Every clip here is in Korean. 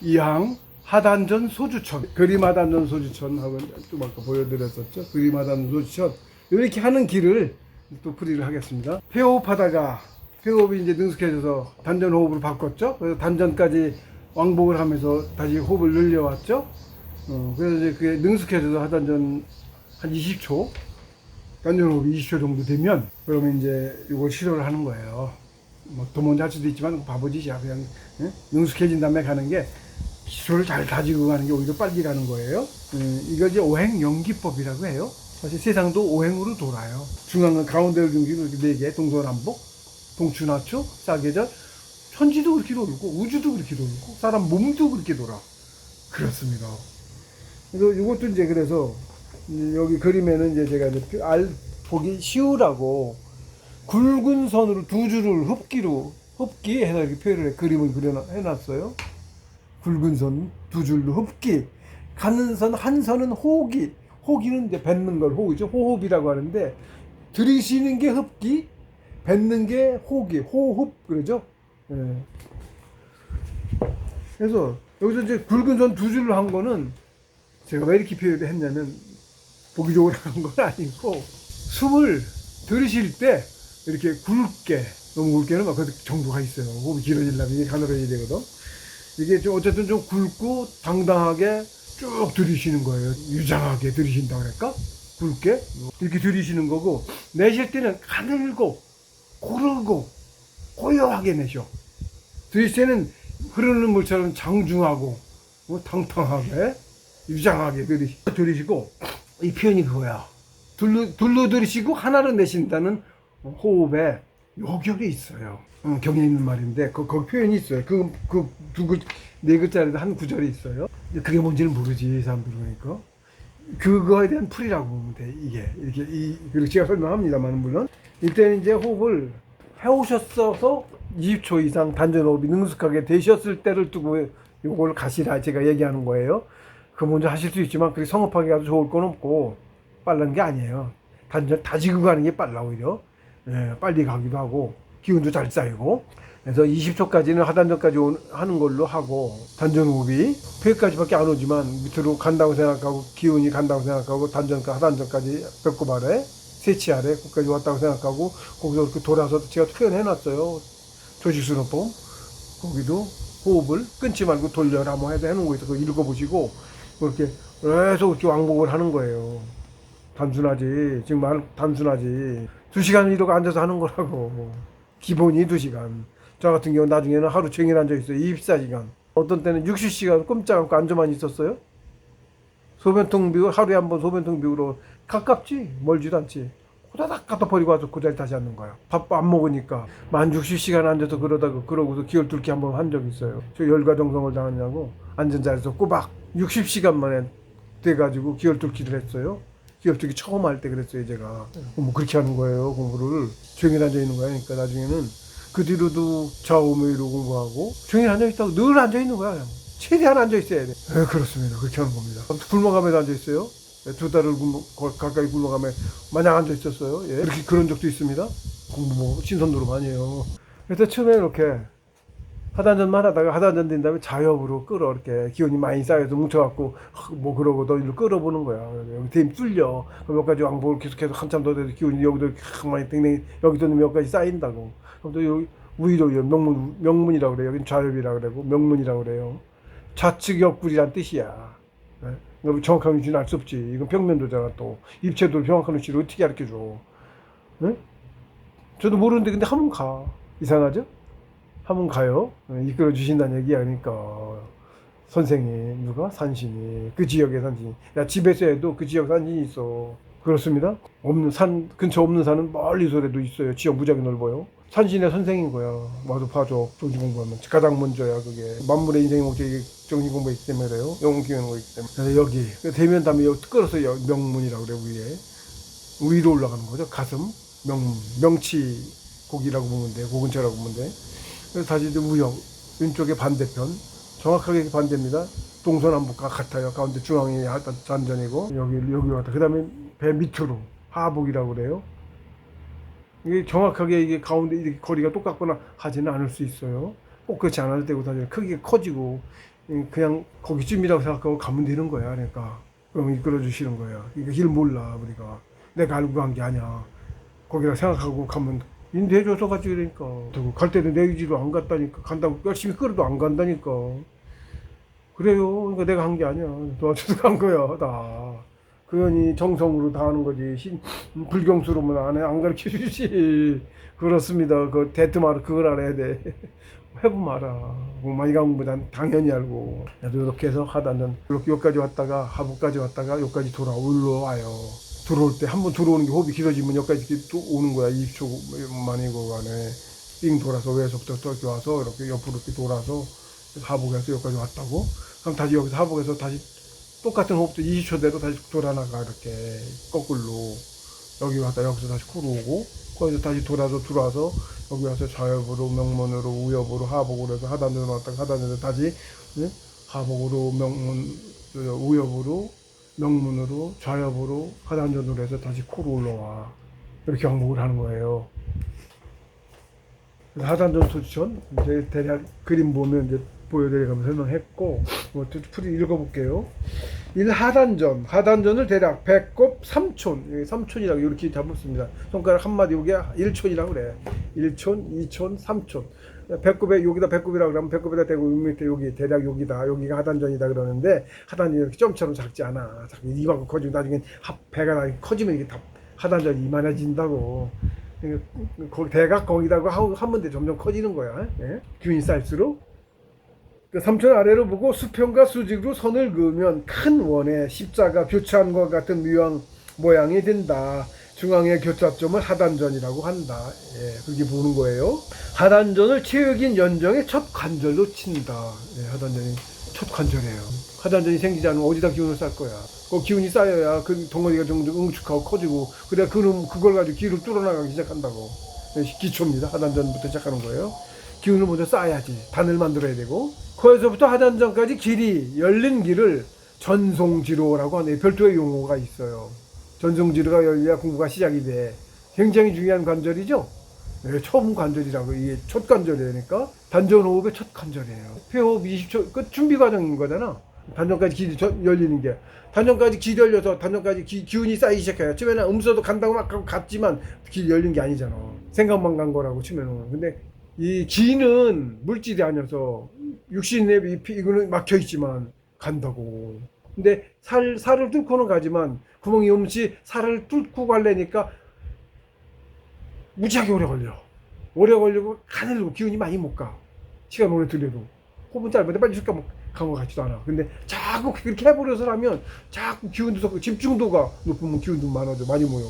이항 하단전 소주천, 그림 하단전 소주천 하고 좀 아까 보여드렸었죠. 그림 하단전 소주천 이렇게 하는 길을 또 풀이를 하겠습니다. 폐호흡하다가 폐호흡이 이제 능숙해져서 단전 호흡으로 바꿨죠. 그래서 단전까지 왕복을 하면서 다시 호흡을 늘려왔죠. 그래서 이제 그게 능숙해져서 하단전 한 20초, 단전 호흡이 20초 정도 되면 그러면 이제 이걸 시도를 하는 거예요. 뭐 더 먼저 할 수도 있지만 바보짓이야. 그냥 능숙해진 다음에 가는 게 기술을 잘 다지고 가는 게 오히려 빨리 가는 거예요. 이걸 이제 오행연기법이라고 해요. 사실 세상도 오행으로 돌아요. 중앙은 가운데를 중심으로 이렇게 4개, 동서남북, 동추나초, 사계절, 천지도 그렇게 돌고 우주도 그렇게 돌고 사람 몸도 그렇게 돌아. 그렇습니다. 그래서 이것도 이제 그래서 여기 그림에는 이제 제가 이제 보기 쉬우라고 굵은 선으로 두 줄을 흡기 해서 이렇게 표현을 그림을 해놨어요. 굵은 선 두 줄로 흡기, 가는 선 한 선은 호기, 호기는 이제 뱉는 걸 호흡이죠. 호흡이라고 하는데 들이쉬는 게 흡기, 뱉는 게 호기, 호흡 그러죠. 예. 그래서 여기서 이제 굵은 선 두 줄로 한 거는 제가 왜 이렇게 표현을 했냐면 보기 좋으라 한 건 아니고 숨을 들이쉴 때 이렇게 굵게, 너무 굵게는 막 그 정도가 있어요. 호흡이 길어지려면 이게 가늘어져야 되거든. 이게 좀 어쨌든 좀 굵고 당당하게 쭉 들이쉬는 거예요. 유장하게 들이쉰다 그럴까? 굵게 이렇게 들이쉬는 거고, 내쉴 때는 가늘고 고르고 고요하게 내셔. 들이쉴 때는 흐르는 물처럼 장중하고 탕탕하게 유장하게 들이쉬고, 이 표현이 그거야. 둘로 들이쉬고 하나로 내쉰다는 호흡에 요격이 있어요. 경에 있는 말인데 거기 표현이 있어요. 네 글자에도 한 구절이 있어요. 그게 뭔지는 모르지 이 사람들. 그러니까 그거에 대한 풀이라고 보면 돼. 이게 이렇게 그리고 제가 설명합니다만, 물론 이때는 이제 호흡을 해오셨어서 20초 이상 단전 호흡이 능숙하게 되셨을 때를 두고 요걸 가시라 제가 얘기하는 거예요. 그 먼저 하실 수 있지만 그렇게 성급하게 가도 좋을 건 없고 빠른 게 아니에요. 단전 다지고 가는 게 빨라 오히려. 예, 빨리 가기도 하고 기운도 잘 쌓이고. 그래서 20초까지는 하단전까지 하는 걸로 하고, 단전 호흡이 폐까지밖에 안 오지만 밑으로 간다고 생각하고 기운이 간다고 생각하고 하단전까지 배꼽 아래, 세치 아래 거기까지 왔다고 생각하고 거기서 이렇게 돌아서 제가 표현해놨어요. 조직순호법. 거기도 호흡을 끊지 말고 돌려라 뭐 해도 해놓은 거 있어. 그거 읽어보시고 이렇게 계속 이렇게 왕복을 하는 거예요. 단순하지. 지금 단순하지. 2시간 이러고 앉아서 하는 거라고. 기본이 2시간. 저 같은 경우 나중에는 하루 종일 앉아있어요. 24시간. 어떤 때는 60시간 꼼짝 않고 앉아만 있었어요. 소변통 비우, 하루에 한 번 소변통 비우러 가깝지? 멀지도 않지. 호다닥 갖다 버리고 와서 그 자리 다시 앉는 거야. 밥 안 먹으니까. 만 60시간 앉아서 그러고서 기혈 뚫기 한 번 한 적 있어요. 저 열과 정성을 당하냐고 앉은 자리에서 꼬박 60시간 만에 돼가지고 기혈 뚫기를 했어요. 기업 쪽이 처음 할 때 그랬어요, 제가. 뭐 그렇게 하는 거예요, 공부를. 종일 앉아 있는 거야. 그러니까 나중에는 그 뒤로도 좌우명으로 공부하고 종일 앉아 있다고 늘 앉아 있는 거야. 그냥. 최대한 앉아 있어야 돼. 그렇습니다. 그렇게 하는 겁니다. 굶어가면서 앉아 있어요. 2달을 가까이 굶어가며 마냥 앉아 있었어요. 예. 그런 적도 있습니다. 공부 뭐 신선도로 많이 해요. 그래서 처음에 이렇게 하단전만 하다가 하단전 된 다음에 자역으로 끌어, 이렇게 기운이 많이 쌓여서 뭉쳐갖고 뭐 그러고 너 일로 끌어보는 거야. 여기 댐 뚫려. 몇 가지 왕복을 계속해서 한참 더 돼서 기운이 여기도 많이 땡땡, 여기도 몇 가지 쌓인다고. 그럼 또 여기 우위로 명문이라고 그래요. 여긴 좌엽이라고 그러고 명문이라고 그래요. 좌측 옆구리란 뜻이야. 네? 정확한 위치는 알 수 없지. 이건 평면도잖아. 또 입체도 정확한 위치를 어떻게 가르쳐줘. 네? 저도 모르는데 근데 한번 가. 이상하죠? 한번 가요. 이끌어 주신다는 얘기야. 그러니까 선생님, 누가? 산신이, 그 지역의 산신이. 야, 집에서 해도 그 지역 산신이 있어. 그렇습니다. 근처 없는 산은 멀리서라도 있어요. 지역 무지하게 넓어요. 산신의 선생인 거야. 와서 봐줘. 정신 공부하면 가장 먼저야. 그게 만물의 인생의 목적이 정신 공부이기 때문에 그래요. 영혼 키우는 거이기 때문에. 그래서 여기 되면 다음에 여기 끌어서 명문이라고 그래. 위로 올라가는 거죠. 가슴, 명치 고기라고 보면 돼. 고근처라고 보면 돼. 그래서 다시 이제 우역, 왼쪽의 반대편, 정확하게 반대입니다. 동서남북과 같아요. 가운데 중앙이 단전이고 여기 왔다. 그 다음에 배 밑으로 하복이라고 그래요. 이게 정확하게 이게 가운데 이렇게 거리가 똑같거나 하지는 않을 수 있어요. 꼭 그렇지 않을 때고 사실 크게 커지고 그냥 거기쯤이라고 생각하고 가면 되는 거야. 그러니까 그럼 이끌어 주시는 거야. 이거 길 몰라 우리가. 내가 알고 간 게 아니야. 거기라 생각하고 가면 인도해줘서 가지. 그러니까 갈 때도 내 의지로 안 갔다니까. 간다고 열심히 끌어도 안 간다니까. 그래요. 그러니까 내가 한 게 아니야. 도와줘서 간 거야 다. 그러니 정성으로 다 하는 거지. 불경스러우면 안 가르쳐 주지. 그렇습니다. 그 대트마르 그걸 알아야 돼. 해보면 알아. 뭐 많이 간 것보단 당연히 알고. 나도 이렇게 해서 하다는 이렇게 여기까지 왔다가 하부까지 왔다가 여기까지 올라와요. 들어올 때 한 번 들어오는 게 호흡이 길어지면 여기까지 이렇게 또 오는 거야. 20초 만이고 간에 삥 돌아서 외에서부터 이렇게 와서 이렇게 옆으로 이렇게 돌아서 하복에서 여기까지 왔다고. 그럼 다시 여기서 하복에서 다시 똑같은 호흡도 20초대로 다시 돌아나가. 이렇게 거꾸로 여기 왔다 여기서 다시 코로 오고 거기서 다시 돌아서 들어와서 여기 와서 좌엽으로 명문으로 우엽으로 하복으로 해서 하단으로 왔다가 하단으로 다시 하복으로 명문 우엽으로 명문으로 좌엽으로 하단전으로 해서 다시 코로 올라와. 이렇게 항복을 하는 거예요. 하단전 소지천 이제 대략 그림 보면 이제 보여드리면서 설명했고, 뭐 풀이 읽어볼게요. 1하단전, 하단전을 대략 배꼽 3촌, 3촌이라고 이렇게 잡았습니다. 손가락 한마디 여기 1촌이라고 그래. 1촌, 2촌, 3촌. 배꼽에 여기다 배꼽이라고 그러면 배꼽에다 대고 밑에 여기 대략 여기다 여기가 하단전이다 그러는데, 하단이 이렇게 점처럼 작지 않아. 이만큼 커지고 나중엔 배가 나중에 커지면 이게 다 하단전이 이만해진다고. 대각 거기다가 하면 돼. 점점 커지는 거야. 예? 균이 쌓일수록. 그 삼촌 아래로 보고 수평과 수직으로 선을 그으면 큰 원의 십자가 교차함과 같은 모양이 된다. 중앙의 교차점을 하단전이라고 한다. 예, 그렇게 보는 거예요. 하단전을 체육인 연정의 첫 관절로 친다. 예, 하단전이 첫 관절이에요. 하단전이 생기지 않으면 어디다 기운을 쌓을 거야. 그 기운이 쌓여야 그 덩어리가 점점 응축하고 커지고, 그래야 그걸 가지고 기를 뚫어나가기 시작한다고. 기초입니다. 하단전부터 시작하는 거예요. 기운을 먼저 쌓아야지. 단을 만들어야 되고, 거기서부터 하단전까지 길이 열린 길을 전송지로라고 하는 별도의 용어가 있어요. 전송지로가 열려야 공부가 시작이 돼. 굉장히 중요한 관절이죠. 네, 처음 관절이라고. 이게 첫 관절이니까 단전호흡의 첫 관절이에요. 폐호흡 20초 그 준비 과정인 거잖아. 단전까지 길이 열리는 게. 단전까지 길이 열려서 단전까지 기운이 쌓이기 시작해요. 처음에는 음소도 간다고 막 갔지만 길이 열린 게 아니잖아. 생각만 간 거라고 치면은. 근데 이 기는 물질이 아니어서 육신의 이거는 막혀 있지만 간다고. 근데 살을 뚫고는 가지만 구멍이 없이 살을 뚫고 가려니까 무지하게 오래 걸려. 오래 걸리고 가늘고 기운이 많이 못 가. 시간 오래 들려도 호흡은 짧은데 빨리 잠깐 간것 같지도 않아. 근데 자꾸 그렇게 해버려서라면 자꾸 기운도 섞고 집중도가 높으면 기운도 많아져. 많이 모여.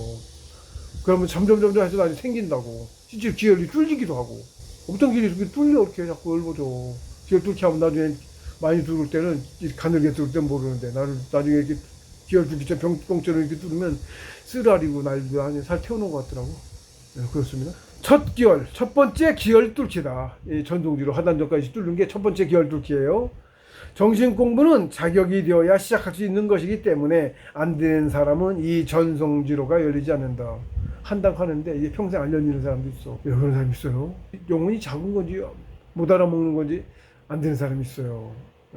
그러면 점점 해서 나중에 생긴다고. 실제로 기혈이 뚫리기도 하고. 없던 길이 이렇게 뚫려. 이렇게 자꾸 넓어져. 기혈 뚫게 하면 나중에 많이 들어올 때는 가늘게 들어올 때는 모르는데, 나중에 이렇게 기혈 뚫기 전 병처럼 이렇게 뚫으면 쓰라리고 날도 아니 살 태우는 것 같더라고. 네, 그렇습니다. 첫 번째 기혈 뚫기다. 이 전송지로 하단전까지 뚫는 게 첫 번째 기혈 뚫기예요. 정신 공부는 자격이 되어야 시작할 수 있는 것이기 때문에 안 되는 사람은 이 전송지로가 열리지 않는다. 한다고 하는데 이게 평생 안 열리는 사람도 있어. 왜 그런 사람이 있어요? 영혼이 작은 건지 못 알아먹는 건지 안 되는 사람이 있어요.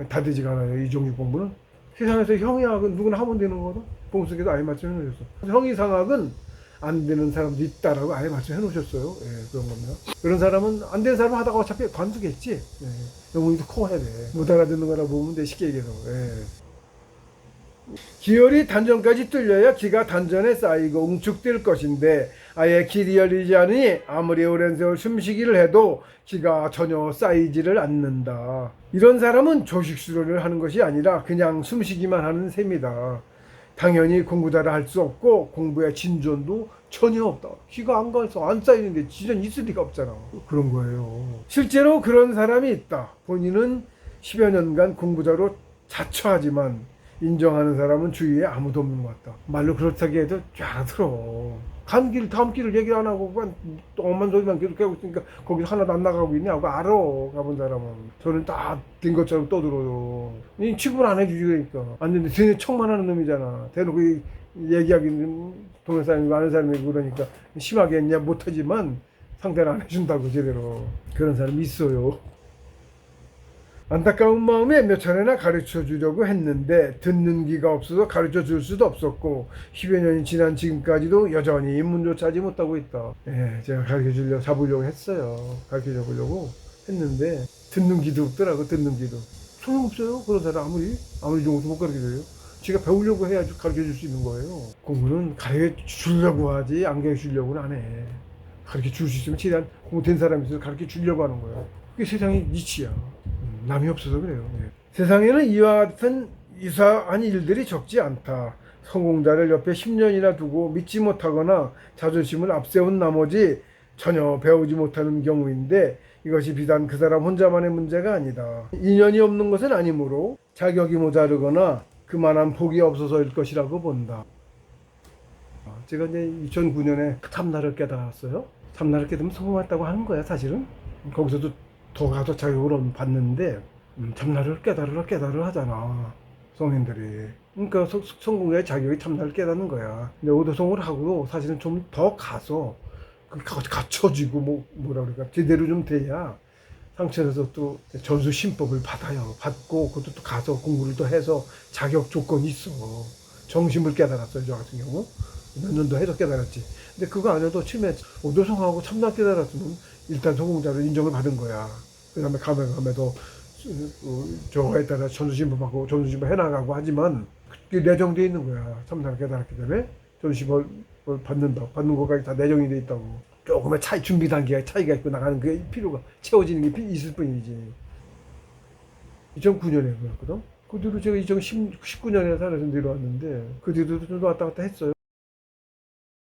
다 되지가 않아요. 이 종류 공부는. 세상에서 형이학은 누구나 하면 되는 거거든. 공수께서 아예 말씀해 놓으셨어. 형이상학은 안 되는 사람도 있다라고 아예 말씀해 놓으셨어요. 예, 그런 겁니다. 그런 사람은 안 되는 사람 하다가 어차피 관두겠지. 예, 영혼이도 커 해야 돼. 못 알아듣는 거라 보면 돼, 쉽게 얘기해서. 예. 기혈이 단전까지 뚫려야 기가 단전에 쌓이고 응축될 것인데, 아예 길이 열리지 않으니 아무리 오랜 세월 숨쉬기를 해도 기가 전혀 쌓이지를 않는다. 이런 사람은 조식수련을 하는 것이 아니라 그냥 숨쉬기만 하는 셈이다. 당연히 공부자라 할 수 없고 공부의 진전도 전혀 없다. 기가 안 가서 안 쌓이는데 진전 있을 리가 없잖아. 그런 거예요. 실제로 그런 사람이 있다. 본인은 10여 년간 공부자로 자처하지만 인정하는 사람은 주위에 아무도 없는 것 같다. 말로 그렇다고 해도 잘 알아들어. 다음 길을 얘기 안 하고 그냥 똥만 소리만 계속 하고 있으니까 거기서 하나도 안 나가고 있냐고 알아. 가본 사람은. 저는 다 된 것처럼 떠들어요. 이 취급을 안 해주지. 그러니까 안 되는데 쟤네 척만 하는 놈이잖아. 대놓고 얘기하기는 동네 사람이 많은 사람이고 그러니까 심하게 했냐 못하지만 상대를 안 해준다고 제대로. 그런 사람이 있어요. 안타까운 마음에 몇 차례나 가르쳐 주려고 했는데 듣는 귀가 없어서 가르쳐 줄 수도 없었고 10여 년이 지난 지금까지도 여전히 입문조차 하지 못하고 있다. 예, 제가 잡으려고 했어요. 가르쳐 잡으려고 했는데 듣는 귀도 없더라고. 듣는 귀도 소용없어요. 그런 사람 아무리 좋은 것도 못 가르쳐 줘요. 지가 배우려고 해야지 가르쳐 줄 수 있는 거예요. 공부는 가르쳐 주려고 하지 안 가르쳐 주려고는 안 해. 가르쳐 줄 수 있으면 최대한 공부된 사람이 있어서 가르쳐 주려고 하는 거야. 그게 세상의 이치야. 남이 없어서 그래요. 예. 세상에는 이와 같은 유사한 일들이 적지 않다. 성공자를 옆에 10년이나 두고 믿지 못하거나 자존심을 앞세운 나머지 전혀 배우지 못하는 경우인데 이것이 비단 그 사람 혼자만의 문제가 아니다. 인연이 없는 것은 아니므로 자격이 모자르거나 그만한 복이 없어서일 것이라고 본다. 제가 이제 2009년에 참나를 깨달았어요. 참나를 깨달으면 성공했다고 하는 거야, 사실은. 거기서도 더 가서 자격을 받는데 참나를 깨달으라 하잖아, 성인들이. 그러니까 성공의 자격이 참나를 깨닫는 거야. 근데 오도성을 하고 사실은 좀 더 가서 갖춰지고 뭐라 그럴까 제대로 좀 돼야 상천에서 또 전수 신법을 받고 그것도 또 가서 공부를 또 해서 자격 조건이 있어. 정심을 깨달았어요, 저 같은 경우. 몇 년도 해서 깨달았지. 근데 그거 안 해도 처음에 오도성하고 참나 깨달았으면 일단 성공자로 인정을 받은 거야. 그 다음에 가면도 저거에 따라 전수신법하고 전수신법 해나가고 하지만 그게 내정돼 있는 거야. 참나를 깨달았기 때문에 전수신법을 받는 것까지 다 내정이 돼 있다고. 조금의 준비 단계가 차이가 있고 나가는 그 필요가 채워지는 게 있을 뿐이지. 2009년에 그랬거든. 그 뒤로 제가 2019년에 살아서 내려왔는데 그 뒤로도 좀 왔다 갔다 했어요.